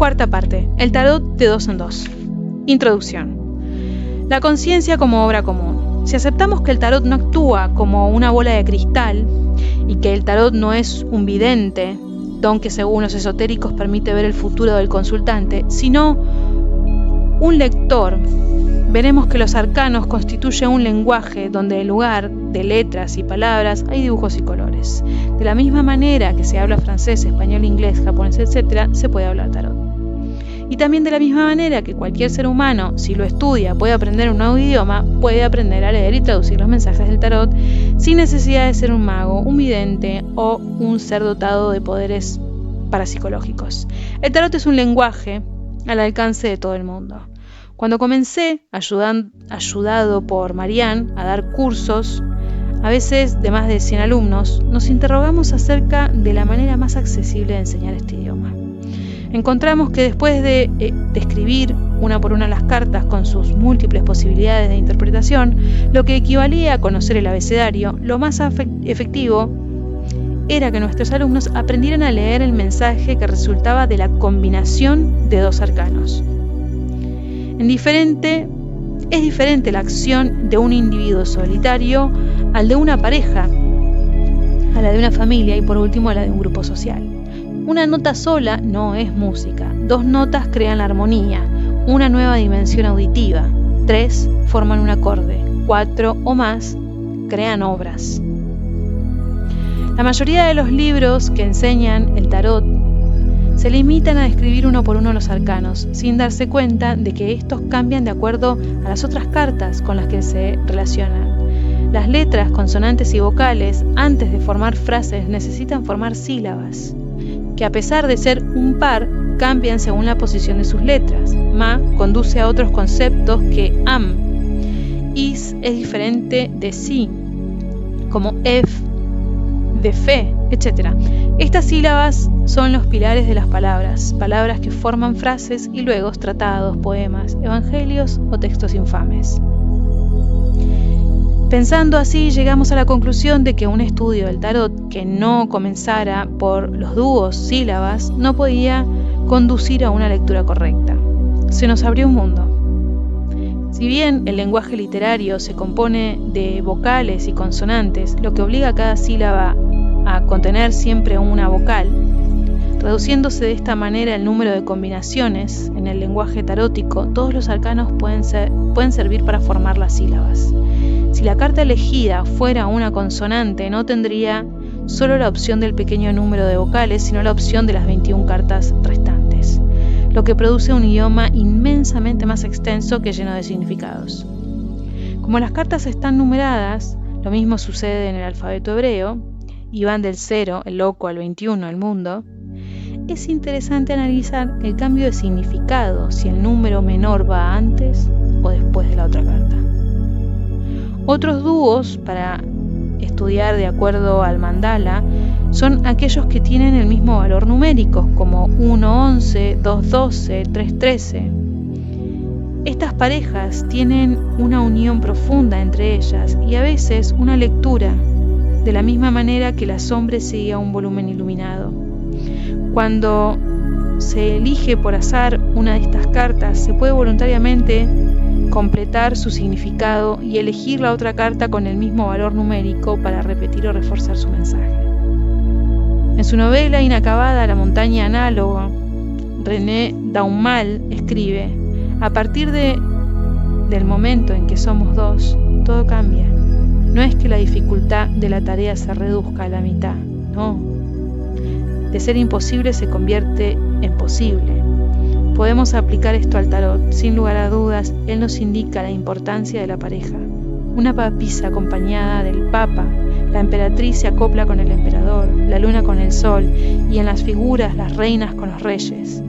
Cuarta parte, el tarot de 2 en 2. Introducción. La conciencia como obra común. Si aceptamos que el tarot no actúa como una bola de cristal y que el tarot no es un vidente, don que según los esotéricos permite ver el futuro del consultante, sino un lector, veremos que los arcanos constituyen un lenguaje donde en lugar de letras y palabras hay dibujos y colores. De la misma manera que se habla francés, español, inglés, japonés, etc., se puede hablar tarot. Y también de la misma manera que cualquier ser humano, si lo estudia, puede aprender un nuevo idioma, puede aprender a leer y traducir los mensajes del tarot sin necesidad de ser un mago, un vidente o un ser dotado de poderes parapsicológicos. El tarot es un lenguaje al alcance de todo el mundo. Cuando comencé, ayudado por Marianne, a dar cursos, a veces de más de 100 alumnos, nos interrogamos acerca de la manera más accesible de enseñar este idioma. Encontramos que después de escribir una por una las cartas con sus múltiples posibilidades de interpretación, lo que equivalía a conocer el abecedario, lo más efectivo era que nuestros alumnos aprendieran a leer el mensaje que resultaba de la combinación de dos arcanos. Es diferente la acción de un individuo solitario al de una pareja, a la de una familia y por último a la de un grupo social. Una nota sola no es música, 2 notas crean la armonía, una nueva dimensión auditiva, 3 forman un acorde, 4 o más crean obras. La mayoría de los libros que enseñan el tarot se limitan a describir uno por uno los arcanos, sin darse cuenta de que estos cambian de acuerdo a las otras cartas con las que se relacionan. Las letras, consonantes y vocales, antes de formar frases, necesitan formar sílabas, que a pesar de ser un par, cambian según la posición de sus letras. Ma conduce a otros conceptos que am. Is es diferente de si, como ef, de fe, etc. Estas sílabas son los pilares de las palabras que forman frases y luego tratados, poemas, evangelios o textos infames. Pensando así, llegamos a la conclusión de que un estudio del tarot que no comenzara por los dúos sílabas no podía conducir a una lectura correcta. Se nos abrió un mundo. Si bien el lenguaje literario se compone de vocales y consonantes, lo que obliga a cada sílaba a contener siempre una vocal, reduciéndose de esta manera el número de combinaciones en el lenguaje tarótico, todos los arcanos pueden servir para formar las sílabas. Si la carta elegida fuera una consonante, no tendría solo la opción del pequeño número de vocales, sino la opción de las 21 cartas restantes, lo que produce un idioma inmensamente más extenso que lleno de significados. Como las cartas están numeradas, lo mismo sucede en el alfabeto hebreo, y van del 0, el loco, al 21, el mundo, es interesante analizar el cambio de significado si el número menor va antes o después de la otra carta. Otros dúos para estudiar de acuerdo al mandala son aquellos que tienen el mismo valor numérico, como 1-11, 2-12, 3-13. Estas parejas tienen una unión profunda entre ellas y a veces una lectura, de la misma manera que la sombra sigue a un volumen iluminado. Cuando se elige por azar una de estas cartas, se puede voluntariamente completar su significado y elegir la otra carta con el mismo valor numérico para repetir o reforzar su mensaje. En su novela inacabada La montaña análoga, René Daumal escribe: a partir del momento en que somos 2, todo cambia. No es que la dificultad de la tarea se reduzca a la mitad, no. De ser imposible se convierte en posible. Podemos aplicar esto al tarot. Sin lugar a dudas, él nos indica la importancia de la pareja. Una papisa acompañada del papa, la emperatriz se acopla con el emperador, la luna con el sol y en las figuras las reinas con los reyes.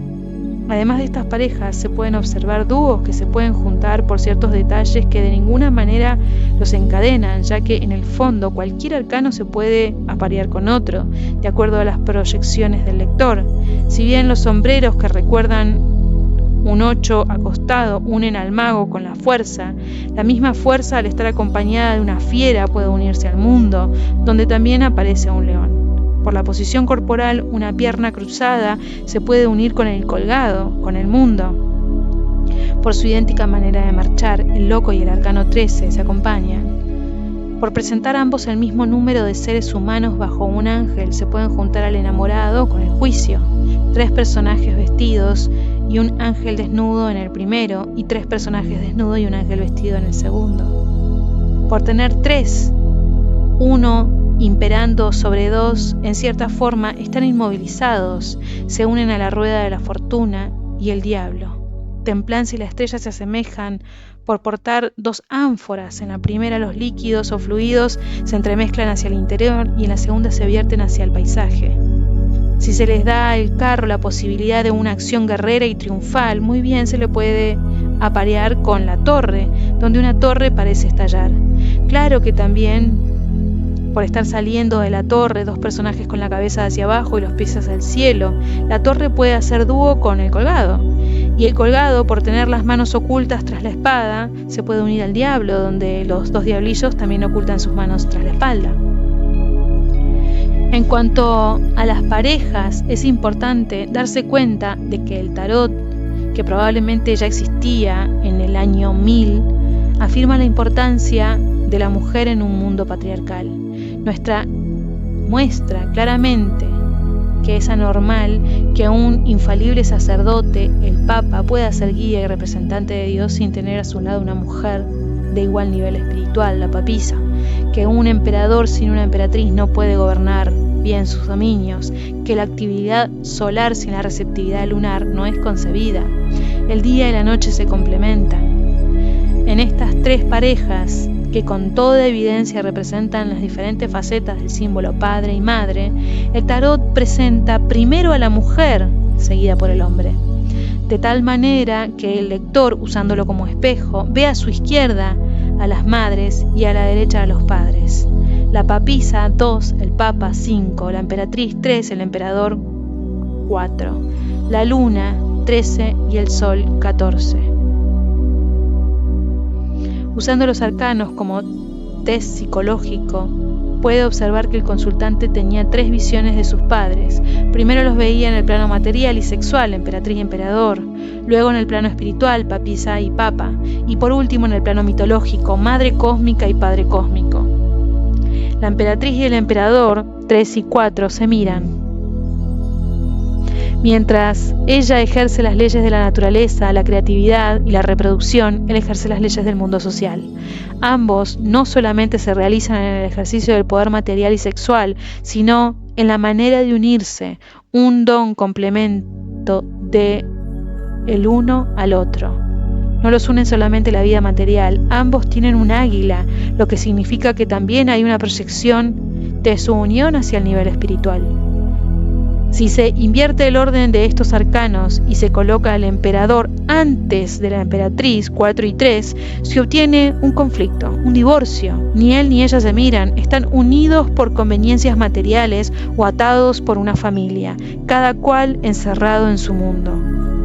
Además de estas parejas, se pueden observar dúos que se pueden juntar por ciertos detalles que de ninguna manera los encadenan, ya que en el fondo cualquier arcano se puede aparear con otro, de acuerdo a las proyecciones del lector. Si bien los sombreros que recuerdan un 8 acostado unen al mago con la fuerza, la misma fuerza al estar acompañada de una fiera puede unirse al mundo, donde también aparece un león. Por la posición corporal, una pierna cruzada se puede unir con el colgado, con el mundo. Por su idéntica manera de marchar, el loco y el arcano 13 se acompañan. Por presentar ambos el mismo número de seres humanos bajo un ángel, se pueden juntar al enamorado con el juicio. 3 personajes vestidos y un ángel desnudo en el primero, y 3 personajes desnudos y un ángel vestido en el segundo. Por tener 3, uno imperando sobre 2, en cierta forma están inmovilizados, se unen a la rueda de la fortuna y el diablo. Templanza y la estrella se asemejan por portar 2 ánforas. En la primera los líquidos o fluidos se entremezclan hacia el interior y en la segunda se vierten hacia el paisaje. Si se les da al carro la posibilidad de una acción guerrera y triunfal, muy bien se le puede aparear con la torre, donde una torre parece estallar. Claro que también, por estar saliendo de la torre 2 personajes con la cabeza hacia abajo y los pies hacia el cielo, la torre puede hacer dúo con el colgado. Y el colgado, por tener las manos ocultas tras la espada, se puede unir al diablo, donde los 2 diablillos también ocultan sus manos tras la espalda. En cuanto a las parejas, es importante darse cuenta de que el tarot, que probablemente ya existía en el año 1000, afirma la importancia de la mujer en un mundo patriarcal. Muestra claramente que es anormal que un infalible sacerdote, el Papa, pueda ser guía y representante de Dios sin tener a su lado una mujer de igual nivel espiritual, la papisa, que un emperador sin una emperatriz no puede gobernar bien sus dominios, que la actividad solar sin la receptividad lunar no es concebida. El día y la noche se complementan. En estas 3 parejas, que con toda evidencia representan las diferentes facetas del símbolo padre y madre, el tarot presenta primero a la mujer, seguida por el hombre, de tal manera que el lector, usándolo como espejo, ve a su izquierda a las madres y a la derecha a los padres. La papisa 2, el papa 5, la emperatriz 3, el emperador 4, la luna 13 y el sol 14. Usando los arcanos como test psicológico, puede observar que el consultante tenía 3 visiones de sus padres. Primero los veía en el plano material y sexual, emperatriz y emperador, luego en el plano espiritual, papisa y papa, y por último en el plano mitológico, madre cósmica y padre cósmico. La emperatriz y el emperador, 3 y 4, se miran. Mientras ella ejerce las leyes de la naturaleza, la creatividad y la reproducción, él ejerce las leyes del mundo social. Ambos no solamente se realizan en el ejercicio del poder material y sexual, sino en la manera de unirse, un don complemento de el uno al otro. No los unen solamente la vida material, ambos tienen un águila, lo que significa que también hay una proyección de su unión hacia el nivel espiritual. Si se invierte el orden de estos arcanos y se coloca al emperador antes de la emperatriz, 4 y 3, se obtiene un conflicto, un divorcio. Ni él ni ella se miran, están unidos por conveniencias materiales o atados por una familia, cada cual encerrado en su mundo.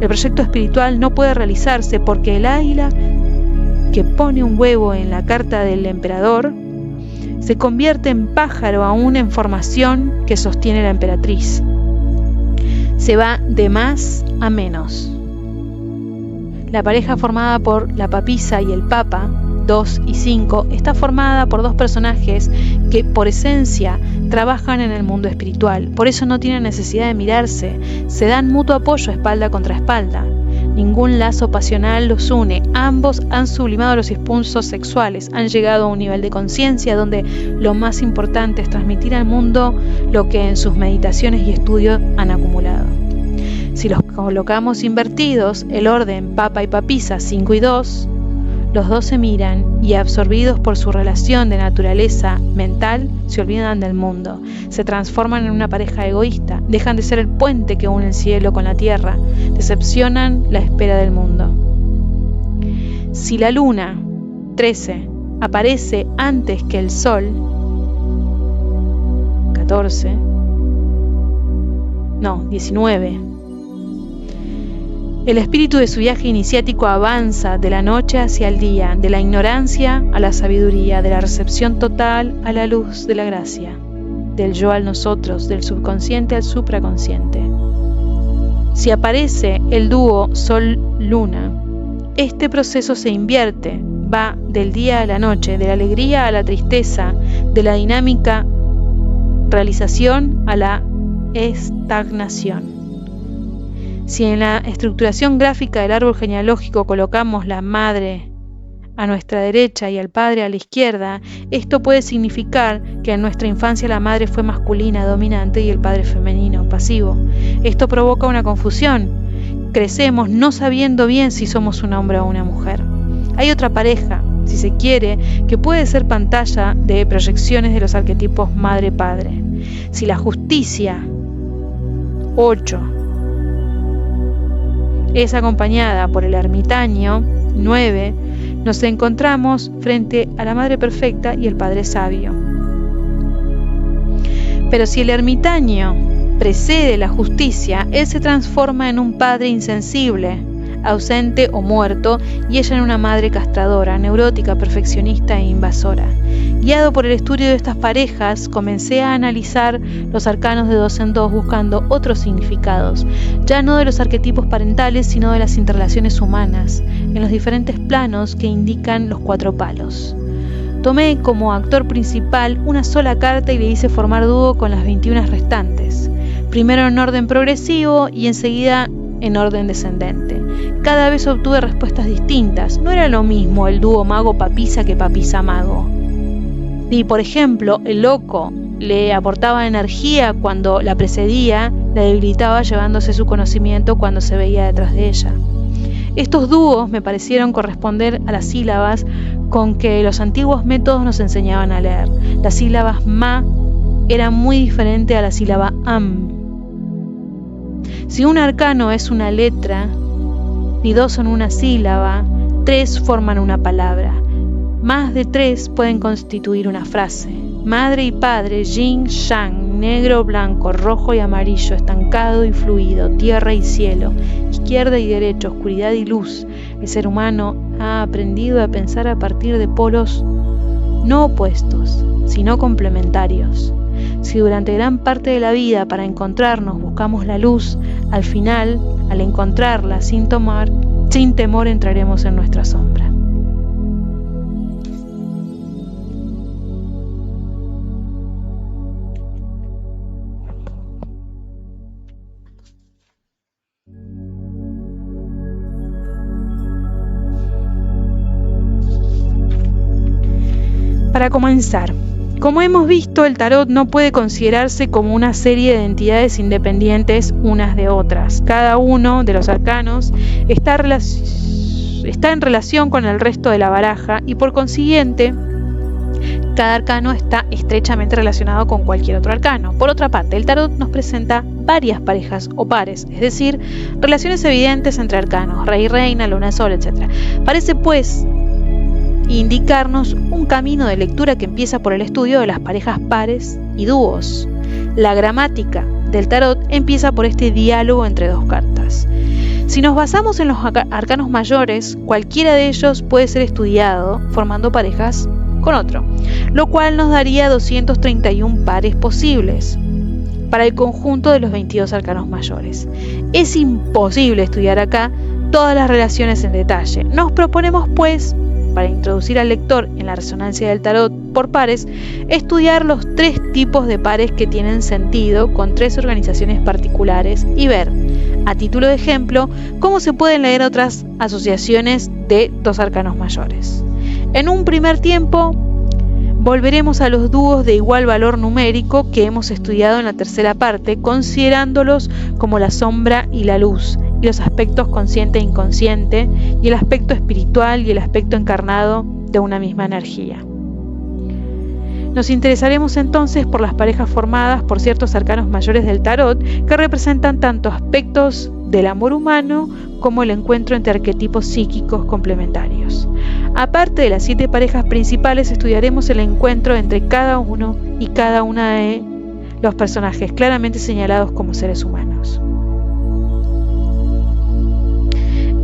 El proyecto espiritual no puede realizarse porque el águila que pone un huevo en la carta del emperador se convierte en pájaro aún en formación que sostiene la emperatriz. Se va de más a menos. La pareja formada por la papisa y el papa, 2 y 5, está formada por 2 personajes que por esencia trabajan en el mundo espiritual. Por eso no tienen necesidad de mirarse, se dan mutuo apoyo espalda contra espalda. Ningún lazo pasional los une, ambos han sublimado los impulsos sexuales, han llegado a un nivel de conciencia donde lo más importante es transmitir al mundo lo que en sus meditaciones y estudios han acumulado. Si los colocamos invertidos, el orden papa y papisa 5 y 2, los 2 se miran y absorbidos por su relación de naturaleza mental, se olvidan del mundo, se transforman en una pareja egoísta, dejan de ser el puente que une el cielo con la tierra, decepcionan la espera del mundo. Si la luna, 13, aparece antes que el sol, 19, el espíritu de su viaje iniciático avanza de la noche hacia el día, de la ignorancia a la sabiduría, de la recepción total a la luz de la gracia. del yo al nosotros, del subconsciente al supraconsciente. Si aparece el dúo Sol-Luna, este proceso se invierte, va del día a la noche, de la alegría a la tristeza, de la dinámica realización a la estagnación. Si en la estructuración gráfica del árbol genealógico colocamos la madre a nuestra derecha y al padre a la izquierda, esto puede significar que en nuestra infancia la madre fue masculina, dominante, y el padre femenino, pasivo. Esto provoca una confusión. Crecemos no sabiendo bien si somos un hombre o una mujer. Hay otra pareja, si se quiere, que puede ser pantalla de proyecciones de los arquetipos madre-padre. Si la justicia 8 es acompañada por el ermitaño 9, nos encontramos frente a la madre perfecta y el padre sabio. Pero si el ermitaño precede la justicia, él se transforma en un padre insensible, ausente o muerto, y ella en una madre castradora, neurótica, perfeccionista e invasora. Guiado por el estudio de estas parejas, comencé a analizar los arcanos de 2 en 2 buscando otros significados, ya no de los arquetipos parentales, sino de las interrelaciones humanas, en los diferentes planos que indican los 4 palos. Tomé como actor principal una sola carta y le hice formar dúo con las 21 restantes, primero en orden progresivo y enseguida en orden descendente. Cada vez obtuve respuestas distintas. No era lo mismo el dúo mago-papisa que papisa-mago. Si, por ejemplo, el loco le aportaba energía cuando la precedía, la debilitaba llevándose su conocimiento cuando se veía detrás de ella. Estos dúos me parecieron corresponder a las sílabas con que los antiguos métodos nos enseñaban a leer. Las sílabas ma eran muy diferentes a la sílaba am. Si un arcano es una letra y 2 son una sílaba, 3 forman una palabra. Más de 3 pueden constituir una frase. Madre y padre, yin, yang, negro, blanco, rojo y amarillo, estancado y fluido, tierra y cielo, izquierda y derecha, oscuridad y luz. El ser humano ha aprendido a pensar a partir de polos no opuestos, sino complementarios. Si durante gran parte de la vida para encontrarnos buscamos la luz, al final, al encontrarla sin temor entraremos en nuestra sombra. Para comenzar, como hemos visto, el tarot no puede considerarse como una serie de entidades independientes unas de otras. Cada uno de los arcanos está en relación con el resto de la baraja y por consiguiente, cada arcano está estrechamente relacionado con cualquier otro arcano. Por otra parte, el tarot nos presenta varias parejas o pares, es decir, relaciones evidentes entre arcanos, rey, reina, luna, sol, etc. Parece pues indicarnos un camino de lectura que empieza por el estudio de las parejas pares y dúos. La gramática del tarot empieza por este diálogo entre 2 cartas. Si nos basamos en los arcanos mayores, cualquiera de ellos puede ser estudiado formando parejas con otro, lo cual nos daría 231 pares posibles para el conjunto de los 22 arcanos mayores. Es imposible estudiar acá todas las relaciones en detalle. Nos proponemos pues, para introducir al lector en la resonancia del tarot por pares, estudiar los 3 tipos de pares que tienen sentido con 3 organizaciones particulares y ver, a título de ejemplo, cómo se pueden leer otras asociaciones de 2 arcanos mayores. En un primer tiempo, volveremos a los dúos de igual valor numérico que hemos estudiado en la tercera parte, considerándolos como la sombra y la luz, y los aspectos consciente e inconsciente, y el aspecto espiritual y el aspecto encarnado de una misma energía. Nos interesaremos entonces por las parejas formadas por ciertos arcanos mayores del tarot que representan tanto aspectos del amor humano como el encuentro entre arquetipos psíquicos complementarios. Aparte de las 7 parejas principales, estudiaremos el encuentro entre cada uno y cada una de los personajes claramente señalados como seres humanos.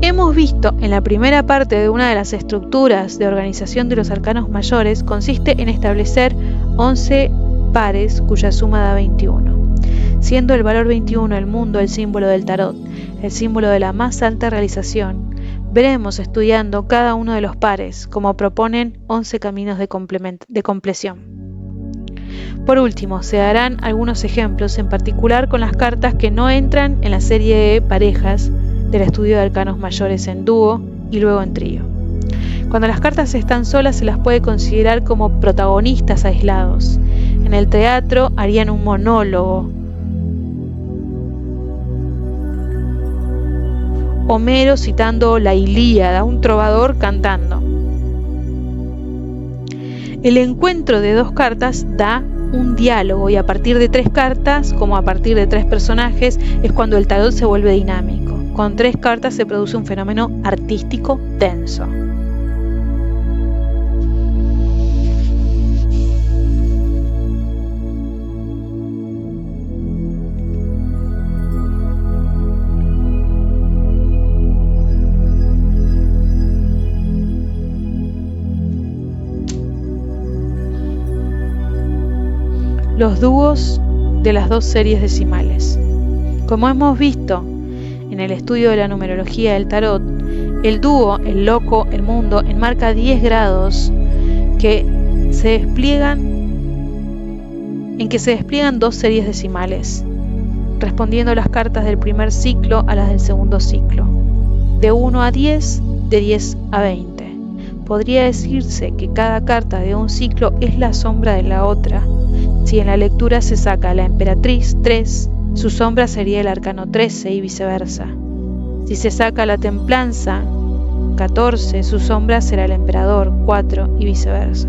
Hemos visto en la primera parte de una de las estructuras de organización de los arcanos mayores consiste en establecer 11 pares cuya suma da 21. Siendo el valor 21 el mundo el símbolo del tarot, el símbolo de la más alta realización, veremos estudiando cada uno de los pares, como proponen 11 caminos de compleción. Por último, se darán algunos ejemplos, en particular con las cartas que no entran en la serie de parejas del estudio de arcanos mayores en dúo y luego en trío. Cuando las cartas están solas se las puede considerar como protagonistas aislados. En el teatro harían un monólogo. Homero citando la Ilíada, un trovador cantando. El encuentro de dos cartas da un diálogo y a partir de 3 cartas, como a partir de 3 personajes, es cuando el tarot se vuelve dinámico. Con 3 cartas se produce un fenómeno artístico denso. Los dúos de las 2 series decimales. Como hemos visto en el estudio de la numerología del tarot, el dúo, el loco, el mundo, enmarca 10 grados en que se despliegan 2 series decimales, respondiendo las cartas del primer ciclo a las del segundo ciclo, de 1 a 10, de 10 a 20. Podría decirse que cada carta de un ciclo es la sombra de la otra. Si en la lectura se saca la emperatriz 3, su sombra sería el arcano 13 y viceversa. Si se saca la templanza 14, su sombra será el emperador 4 y viceversa.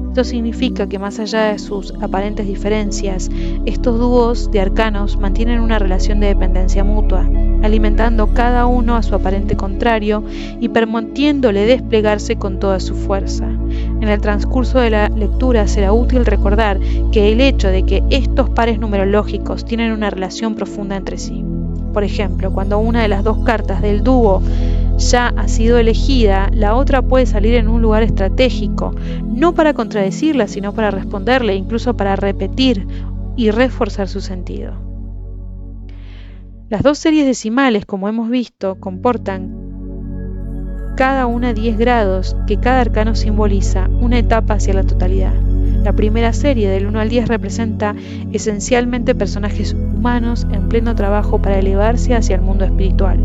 Esto significa que más allá de sus aparentes diferencias, estos dúos de arcanos mantienen una relación de dependencia mutua, alimentando cada uno a su aparente contrario y permitiéndole desplegarse con toda su fuerza. En el transcurso de la lectura será útil recordar que el hecho de que estos pares numerológicos tienen una relación profunda entre sí. Por ejemplo, cuando una de las 2 cartas del dúo ya ha sido elegida, la otra puede salir en un lugar estratégico, no para contradecirla, sino para responderle, incluso para repetir y reforzar su sentido. Las 2 series decimales, como hemos visto, comportan cada una 10 grados que cada arcano simboliza una etapa hacia la totalidad. La primera serie, del 1 al 10, representa esencialmente personajes humanos en pleno trabajo para elevarse hacia el mundo espiritual.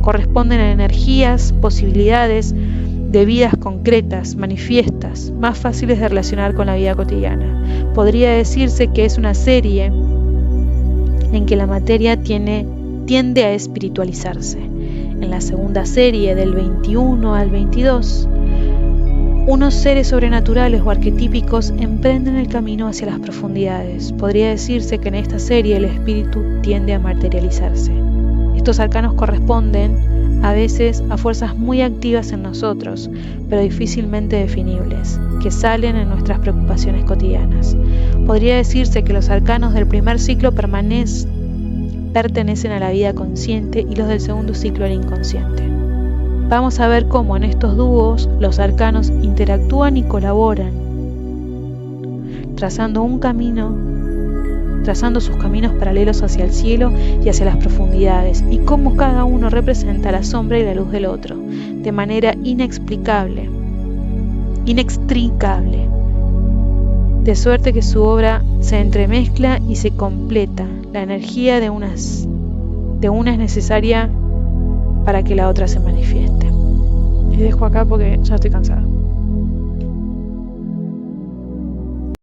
Corresponden a energías, posibilidades de vidas concretas, manifiestas, más fáciles de relacionar con la vida cotidiana. Podría decirse que es una serie en que la materia tiende a espiritualizarse. En la segunda serie, del 21 al 22, unos seres sobrenaturales o arquetípicos emprenden el camino hacia las profundidades. Podría decirse que en esta serie el espíritu tiende a materializarse. Estos arcanos corresponden a veces a fuerzas muy activas en nosotros, pero difícilmente definibles, que salen en nuestras preocupaciones cotidianas. Podría decirse que los arcanos del primer ciclo pertenecen a la vida consciente y los del segundo ciclo al inconsciente. Vamos a ver cómo en estos dúos los arcanos interactúan y colaboran, trazando sus caminos paralelos hacia el cielo y hacia las profundidades, y cómo cada uno representa la sombra y la luz del otro, de manera inextricable, de suerte que su obra se entremezcla y se completa. La energía de una es necesaria para que la otra se manifieste. Y dejo acá porque ya estoy cansada.